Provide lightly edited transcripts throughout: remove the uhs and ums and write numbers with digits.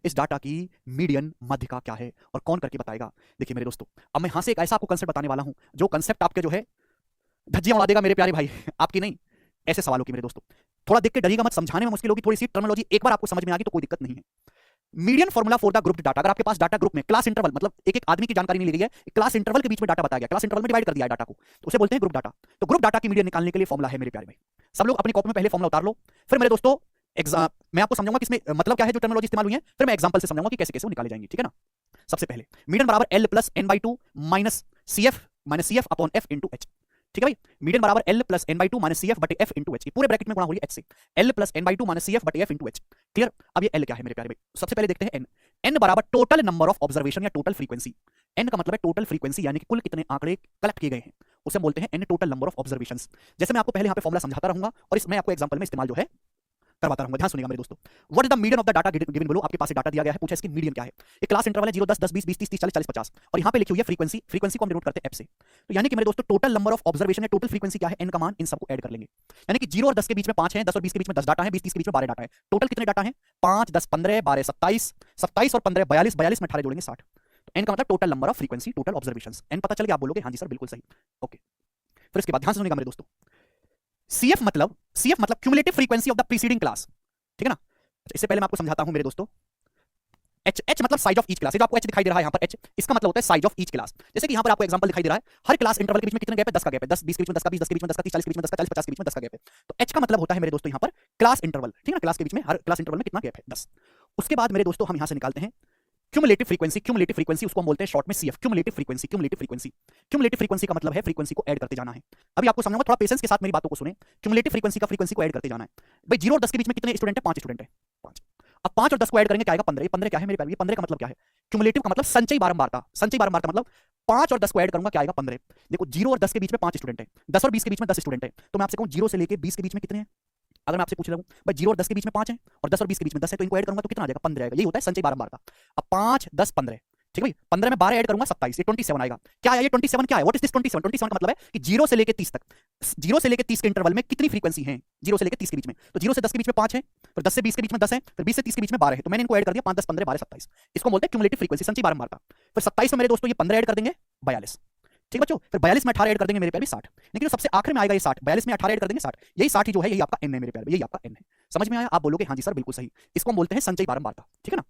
इस डाटा की मीडियन माध्यिका क्या है और कौन करके बताएगा। देखिए मेरे दोस्तों, अब मैं यहां से एक ऐसा आपको कंसेप्ट बताने वाला हूं जो कंसेप्ट आपके जो है धज्जियां उड़ा देगा मेरे प्यारे भाई आपकी नहीं, ऐसे सवालों की मेरे दोस्तों। थोड़ा देख के डरिएगा मत, समझाने में मुश्किल होगी, थोड़ी सी टर्मिनोलॉजी एक बार आपको समझ में आ गई तो कोई दिक्कत नहीं है। Median formula for the group data, अगर आपके पास डाटा ग्रुप में क्लास इंटरवल मतलब एक एक आदमी की जानकारी नहीं ली गई है, क्लास इंटरवल के बीच में डाटा बताया गया, क्लास इंटरवल में डिवाइड कर दिया है डाटा को, तो उसे बोलते हैं ग्रुप डाटा। तो ग्रुप डाटा की मीडियन निकालने के लिए फॉर्मूला है मेरे प्यारे भाई। सब लोग अपनी कॉपी में पहले फॉर्मूला उतार लो, फिर मेरे दोस्तों मैं आपको समझाऊंगा कि इसमें मतलब क्या है जो टर्मिनोलॉजी इस्तेमाल हुई है, फिर मैं एग्जांपल से समझाऊंगा कि कैसे कैसे वो निकाले जाएंगे, ठीक है ना। सबसे पहले मीडियन बराबर L plus N by two minus C F upon F into H, ठीक है भाई। मीडियन बराबर L plus N by two minus C F बटे एफ इंटू एच, पूरे ब्रैकेट में गुणा हो रही है एच से, L plus N by two minus C F बटे एफ इंटू एच। क्लियर। अब ये एल क्या है मेरे प्यारे भाई, सबसे पहले देखते हैं एन। एन बराबर टोटल नंबर ऑफ ऑब्जर्वेशन या टोटल फ्रीक्वेंसी। एन का मतलब है टोटल फ्रीक्वेंसी, यानी कि कुल कितने आंकड़े कलेक्ट किए गए हैं, उसे बोलते हैं N total number of observations. जैसे मैं आपको पहले यहाँ पे फॉर्मूला समझाता रहूंगा और इसमें आपको एग्जांपल में इस्तेमाल जो है करवाता रहूंगा, ध्यान सुनिएगा मेरे दोस्तों। What is the median of the data given below, आपके पास डाटा दिया गया है, पूछा इसकी मीडियन क्या है। एक क्लास इंटरवल है 0 10 10 20 20 30 30 40 40 50 और यहाँ पे लिखी हुई है फ्रीक्वेंसी, फ्रीक्वेंसी को हम डिनोट करते हैं एफ से। तो यानी कि मेरे दोस्तों टोटल नंबर ऑफ ऑब्जर्वेशन है, टोटल फ्रीक्वेंसी क्या है, एन का मान, इन सबको ऐड कर लेंगे। यानी कि 0 और 10 के बीच में 5 है, 10 और 20 के बीच में 10 डाटा है, 20 30 के बीच में 12 डाटा है। टोटल कितने डाटा है, 5 10 15 12 27, 27 और 15 42, 42 में 18 जोड़ेंगे 60। तो एन का मतलब total number of frequency, total observations. N पता चल गया, आप बोलोगे हाँ जी सर बिल्कुल सही, ओके। फिर इसके बाद ध्यान से सुनिएगा मेरे दोस्तों, सीएफ मतलब cumulative frequency of the preceding class, ठीक है ना। इससे पहले मैं आपको समझाता हूं मेरे दोस्तों, एच मतलब साइज ऑफ ईच क्लास, जो आपको एच दिखाई दे रहा है यहाँ पर एच, इसका मतलब होता है साइज ऑफ ईच क्लास। जैसे कि यहाँ पर आपको एग्जांपल दिखाई दे रहा है, हर क्लास इंटरवल के बीच में कितने गैप है, 10 का गैप है, 10 20 के बीच में 10 का 20, 10 के बीच में 10 का 30, 40 के बीच में 10 का 40, 50 के बीच में 10 का गैप है। तो एच का मतलब होता है मेरे दोस्तों यहाँ पर क्लास इंटरवल, ठीक है ना, क्लास के बीच में हर क्लास इंटरवल में कितना गैप है, 10। उसके बाद मेरे दोस्तों हम यहाँ से निकालते हैं क्यूमुलेटिव फ्रीक्वेंसी। क्यूमुलेटिव फ्रीक्वेंसी उसको हम बोलते हैं शॉर्ट में CF, cumulative frequency. Cumulative frequency, cumulative frequency का मतलब है फ्रीक्वेंसी को ऐड करते जाना है। अभी आपको समझाऊंगा, थोड़ा पेशेंस के साथ मेरी बातों को सुने। क्यूमुलेटिव फ्रीक्वेंसी का फ्रीक्वेंसी को ऐड करते जाना है भाई। 0 और 10 के बीच में कितने स्टूडेंट है, 5 स्टूडेंट है, 5। अब 5 और 10 को ऐड करेंगे क्या आएगा, 15। ये 15 क्या है मेरे प्यारे, ये 15 का मतलब क्या है, क्यूमुलेटिव का मतलब संचयी बारंबारता। संचयी बारंबारता मतलब 5 और 10 को ऐड करूंगा क्या आएगा, 15। देखो 0 और 10 के बीच में 5 स्टूडेंट है, 10 और 20 के बीच में 10 स्टूडेंट है, तो मैं आपसे कहूं 0 से लेके 20 के बीच में कितने हैं। अगर मैं आपसे पूछ रहा हूं भाई 0 और 10 के बीच में 5 है और 10 और 20 के बीच में 10 है, तो इनको ऐड करूंगा तो कितना आ जाएगा, 15 आएगा। यही होता है संचयी बारंबारता। अब 5 10 15, ठीक है भाई, 15 में 12 ऐड करूंगा 27, ये 27 आएगा। क्या है ये 27, क्या है, व्हाट इज दिस 27? 27 का मतलब है कि 0 से लेके 30 तक, 0 से लेके 30 के इंटरवल में कितनी फ्रीक्वेंसी है, 0 से लेके 30 के बीच में। तो 0 से 10 के बीच में 5 है, फिर 10 से 20 के बीच में 10 है, फिर 20 से 30 के बीच में 12 है, तो मैंने इनको ऐड कर दिया 5 10 15 12 27। इसको बोलते हैं क्यूमुलेटिव फ्रीक्वेंसी, संचयी बारंबारता। फिर 27 में मेरे दोस्तों ये 15 ऐड कर देंगे 42, ठीक बच्चों। फिर 42 में 18 ऐड कर देंगे मेरे प्यारे 60, लेकिन जो सबसे आखिर में आएगा ये 60, 42 में 18 ऐड कर देंगे 60, यही 60 ही जो है यही आपका एन है मेरे प्यारे, यही आपका एन है। समझ में आया, आप बोलोगे हाँ जी सर बिल्कुल सही। इसको हम बोलते हैं संचयी बारंबारता, ठीक है ना।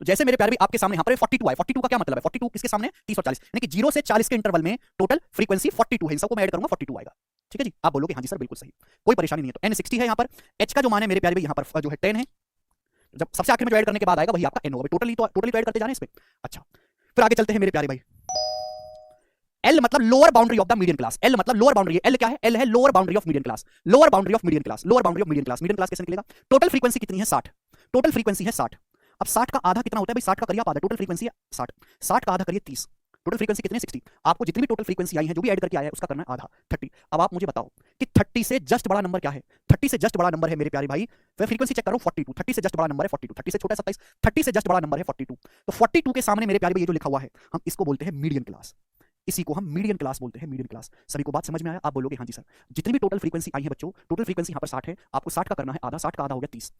तो जैसे मेरे प्यारे भी आपके सामने यहाँ पर 42 है, 42 का क्या मतलब है, 42 किसके सामने, 30 और 40, यानी कि 0 से 40 के इंटरवल में टोटल फ्रीक्वेंसी 42 है, इन सबको मैं ऐड करूंगा 42 आएगा, ठीक है जी। आप बोलोगे हाँ जी सर बिल्कुल सही, कोई परेशानी नहीं है। तो एन 60 है यहाँ पर, एच का जो मान है मेरे प्यारे भी यहाँ पर जो है 10 है, जब सबसे आखिर में जो ऐड करने के बाद आएगा वही आपका एन होगा। टोटली तो ऐड करते जाने इसमें। अच्छा फिर आगे चलते हैं मेरे प्यारे भाई। एल मतलब lower boundary of the median class, L मतलब लोअर बाउंड्री, एल क्या है, एल है lower boundary of median class, lower boundary of median class, lower boundary of median class. Median class कैसे निकलेगा, टोटल फ्रीक्वेंसी कितनी है 60, total frequency है 60। अब 60 का आधा कितना होता है भाई, 60 का करिए आप आधा, टोटल फ्रीक्वेंसी है 60, 60 का आधा करिए 30, टोटल फ्रीक्वेंसी कितनी है 60। आपको जितनी भी टोटल फ्रीक्वेंसी आई है, जो भी ऐड करके आया है उसका करना है आधा, 30। अब आप मुझे बताओ कि 30 से जस्ट बड़ा नंबर क्या है, 30 से जस्ट बड़ा नंबर है मेरे प्यारे भाई, फिर फ्रीक्वेंसी चेक करो 42, 30 से जस्ट बड़ा नंबर है 42, 30 से छोटा है 27, 30 से जस्ट बड़ा नंबर है 42। तो 42 के सामने मेरे प्यारे भाई ये जो लिखा हुआ है हम इसको बोलते हैं मीडियन क्लास, इसी को हम मीडियन क्लास बोलते हैं, मीडियन क्लास। सभी को बात समझ में आया, आप बोलोगे हाँ जी सर। जितनी भी टोटल फ्रीक्वेंसी आई है बच्चों, टोटल फ्रीक्वेंसी यहाँ पर 60 है, आपको 60 का करना है आधा, 60 का आधा हो गया 30,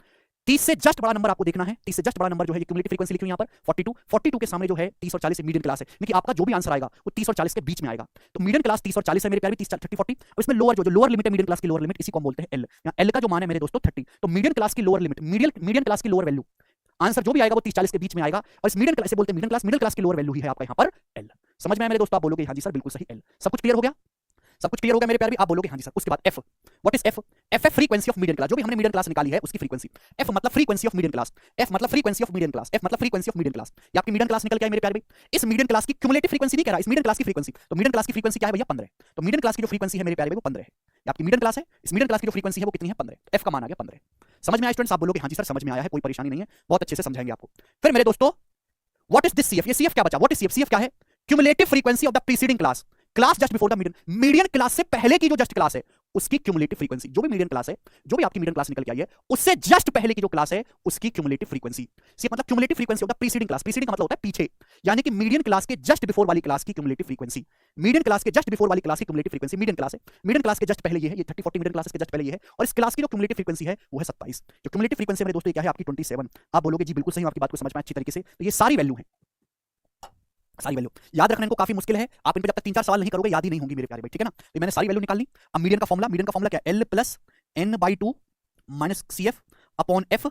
30 से जस्ट बड़ा नंबर आपको देखना है, 30 से जस्ट बड़ा नंबर जो है ये क्यूमुलेटिव फ्रीक्वेंसी लिखी हुई यहाँ पर 42, 42 के सामने जो है 30 और 40 से मीडियन क्लास है, यानी कि आपका जो भी आंसर आएगा वो 30 और 40 के बीच में आएगा। तो मीडियन क्लास 30 और 40 है मेरे प्यारे, 30 30 40। अब इसमें लोअर जो लोअर लिमिट है मीडियन क्लास की, लोअर लिमिट इसी को हम बोलते हैं एल। यहाँ एल का जो मान है मेरे दोस्तों 30, तो मीडियन क्लास की लोअर लिमिट, मीडियन क्लास की लोअर वैल्यू, आंसर जो भी आएगा वो 30 40 के बीच में आएगा, और इस मीडियन क्लास से बोलते हैं मिडिल क्लास की लोअर वैल्यू ही है आपका यहाँ पर एल। समझ में आया मेरे दोस्तों, आप बोलोगे हाँ जी सर बिल्कुल सही एल। सब कुछ क्लियर हो गया, सब कुछ क्लियर हो गया मेरे प्यारे भी, आप बोलोगे हाँ जी सर। उसके बाद F, what is F, F है फ्रीक्वेंसी ऑफ मीडियन क्लास, जो भी हमने मीडियन क्लास निकाली है उसकी फ्रीक्वेंसी। एफ मतलब frequency of median class, F मतलब frequency of median class, F मतलब फ्रीक्वेंसी ऑफ मीडियन क्लास। ये आपकी मीडियन क्लास निकल के आई मेरे प्यारे भाई। इस मीडियन क्लास की क्यूमुलेटिव फ्रीक्वेंसी नहीं कह रहा, इस मीडियन क्लास की फ्रीक्वेंसी। तो मीडियन क्लास की फ्रीक्वेंसी क्या है भैया, 15। तो मीडियन क्लास की जो फ्रीक्वेंसी है मेरे प्यारे भाई वो 15 है, ये आपकी मीडियन क्लास है। इस मीडियन क्लास की जो फ्रीक्वेंसी है वो कितनी है, 15। एफ का मान आ गया 15। समझ में आया स्टूडेंट्स, आप बोलोगे हाँ जी सर समझ में आया है, कोई परेशानी नहीं है, बहुत अच्छे से समझाएंगे आपको। फिर मेरे दोस्तों व्हाट इज दिस सीएफ, ये सीएफ क्या बचा, व्हाट इज सीएफ, सीएफ क्या है, cumulative frequency of the preceding class, class just before the median. Median class से पहले की जो जस्ट क्लास है उसकी क्यूमुलेटिव फ्रीक्वेंसी, जो भी मीडियन क्लास है, जो भी आपकी मीडियन क्लास निकल के आई है, उससे जस्ट पहले की जो क्लास है उसकी क्यूमुलेटिव फ्रीक्वेंसी। सीएफ मतलब क्यूमुलेटिव फ्रीक्वेंसी होता है प्रीसीडिंग क्लास, प्रीसीडिंग का मतलब होता है पीछे, यानी कि मीडियन क्लास के जस्ट बिफोर वाली क्लास की क्यूमुलेटिव फ्रीक्वेंसी। मीडियन क्लास के जस्ट बिफोर वाली क्लास की क्यूमुलेटिव फ्रीक्वेंसी मीडियन क्लास है, मीडियन क्लास के जस्ट पहले ये है, ये 30-40 मीडियन क्लासेस के जस्ट पहले ये है, और इस क्लास की जो क्यूमुलेटिव फ्रीक्वेंसी है वो है 27। जो क्यूमुलेटिव फ्रीक्वेंसी मेरे दोस्तों क्या है आपकी 27। आप बोलोगे जी बिल्कुल सही, आपकी बात को समझ में अच्छी तरीके से, तो ये सारी वैल्यू है, सारी वैल्यू याद रखना इनको काफी मुश्किल है, आप इन पे जब तक 3-4 सवाल नहीं करोगे याद ही नहीं होंगी मेरे प्यारे भाई, ठीक है ना। तो मैंने सारी वैल्यू निकाल ली। अब मीडियन का फॉर्मूला क्या है, L plus n/2 minus CF upon F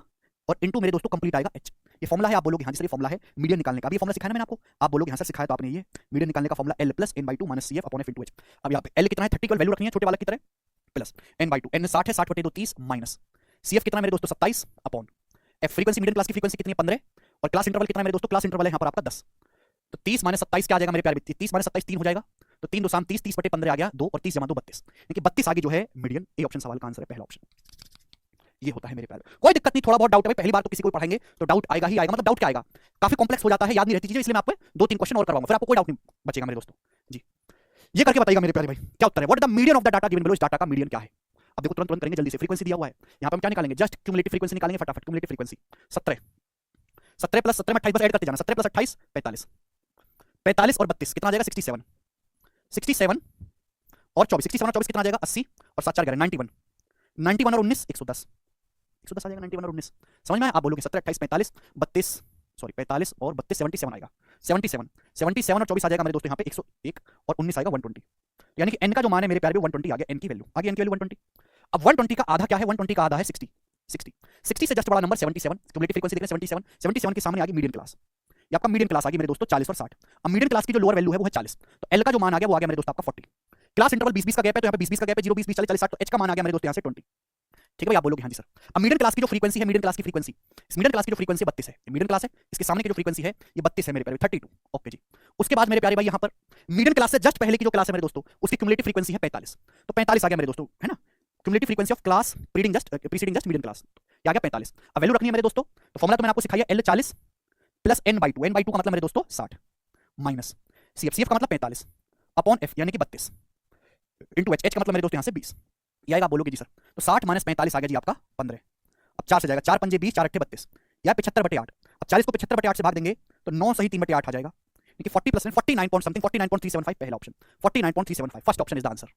और इनटू मेरे दोस्तों कंप्लीट आएगा H। ये फॉर्मूला है, आप बोलोगे हाँ जी सर ये फॉर्मूला है मीडियन निकालने का, अभी ये फॉर्मूला सिखाया ना मैंने आपको, आप बोलोगे हाँ सर सिखाया तो आपने, ये मीडियन निकालने का formula L plus n/2 minus CF upon F into H। अब यहाँ पे L कितना है 30 वैल्यू रखनी है छोटे वाला की तरह, प्लस n/2, n 60 है, 60/2 30 माइनस CF कितना मेरे दोस्तों 27 upon F frequency, median class की फ्रीक्वेंसी कितनी है 15, और क्लास इंटरवल कितना है मेरे दोस्तों, क्लास इंटरवल है यहाँ पर आपका 10। तो 30 माइनस 27 क्या आ जाएगा मेरे प्यारे, 30 माइनस 27 3 हो जाएगा, तो 3 2 3 30, 30/15 आ गया 2, और 30 जमा 2 32, यानी 32 आगे जो है मीडियन। ए ऑप्शन सवाल का आंसर है पहला ऑप्शन, ये होता है मेरे प्यारे। कोई दिक्कत नहीं, थोड़ा बहुत डाउट है, पहली बार तो किसी को पढ़ाएंगे तो डाउट आएगा ही आएगा, मतलब डाउट क्या आएगा, काफी कॉम्प्लेक्स हो जाता है, याद नहीं रहती चीजें, इसलिए मैं आपको 2-3 क्वेश्चन और करवाऊंगा, फिर आपको कोई डाउट नहीं बचेगा मेरे दोस्तों जी। ये करके बताइएगा मेरे प्यारे भाई क्या उत्तर है, what is the median of the data given below, इस डाटा का मीडियन क्या है। अब देखो तुरंत तुरंत करेंगे जल्दी से, फ्रीक्वेंसी दिया हुआ है यहाँ पे हम क्या निकालेंगे, जस्ट क्यूमुलेटिव फ्रीक्वेंसी निकालेंगे फटाफट, क्यूमुलेटिव फ्रीक्वेंसी 17 प्लस 17 में 28 बस ऐड करते जाना, 17 प्लस 28 45, 45 और 32 कितना आ जाएगा 67, 67 और 24, 67 और 24 कितना आ जाएगा 80 और 7 4 11 91, 91 और 19 110, 110 आ जाएगा 91 और 19, समझ में आया। आप बोलोगे 17 28 45 32 सॉरी 45 और 32 77 आएगा, 77 और 24 आ जाएगा मेरे दोस्तों यहाँ पे 101 और 19 आएगा 120, यानी कि n का जो मान है मेरे प्यारे 120 आ गया, n की वैल्यू आ गई, n की वैल्यू 120। अब 120 का आधा क्या है, 120 का आधा है 60 से जस्ट बड़ा नंबर 77, क्यूमुलेटिव फ्रीक्वेंसी देख रहे हैं 77 के सामने आ गई मीडियन क्लास, ये आपका मीडियन क्लास आ गई मेरे दोस्तों 40 और 60। अब मीडियन क्लास की जो लोअर वैल्यू है वो है 40, तो L का जो मान आ गया वो आ गया मेरे दोस्तों आपका 40, क्लास इंटरवल 20-20 का गैप है, तो यहाँ पे 20-20 का गैप है, 0 20 40 40 60, तो H का मान आ गया मेरे दोस्तों यहाँ से 20, ठीक है भाई। आप बोलोगे हाँ जी सर। अब मीडियन क्लास की जो फ्रीक्वेंसी है, मीडियन क्लास की फ्रीक्वेंसी, इस मीडियन क्लास की जो फ्रीक्वेंसी 32 है, मीडियन क्लास है, इसके सामने की जो फ्रीक्वेंसी है ये 32 है मेरे प्यारे 32, ओके जी। उसके बाद मेरे प्यारे भाई यहाँ पर मीडियन क्लास से जस्ट पहले की जो क्लास है मेरे दोस्तों उसकी क्यूमुलेटिव फ्रीक्वेंसी है 45, तो 45 आ गया मेरे दोस्तों, है ना, cumulative frequency of class preceding just median class, ये आ गया 45। अब वैल्यू रखनी है मेरे दोस्तों, तो फॉर्मूला तो मैंने आपको सिखाया L 40 प्लस n/2 का मतलब मेरे दोस्तों 60 माइनस CF का मतलब 45 अपॉन F यानी कि 32 इंटू H का मतलब मेरे दोस्तों यहाँ से 20, ये आएगा। आप बोलोगे जी सर तो 60 माइनस 45 आ गया जी आपका 15, अब 4 से जाएगा, 4 पंजे 20 4 अट्ठे 32, या 75/8, अब 40 को 75/8 से भाग देंगे तो 9 सही 3/8 आ जाएगा, यानी कि 40 प्लस 49 पॉइंट समथिंग 49.375 पहला option, 49.375 first option is the answer.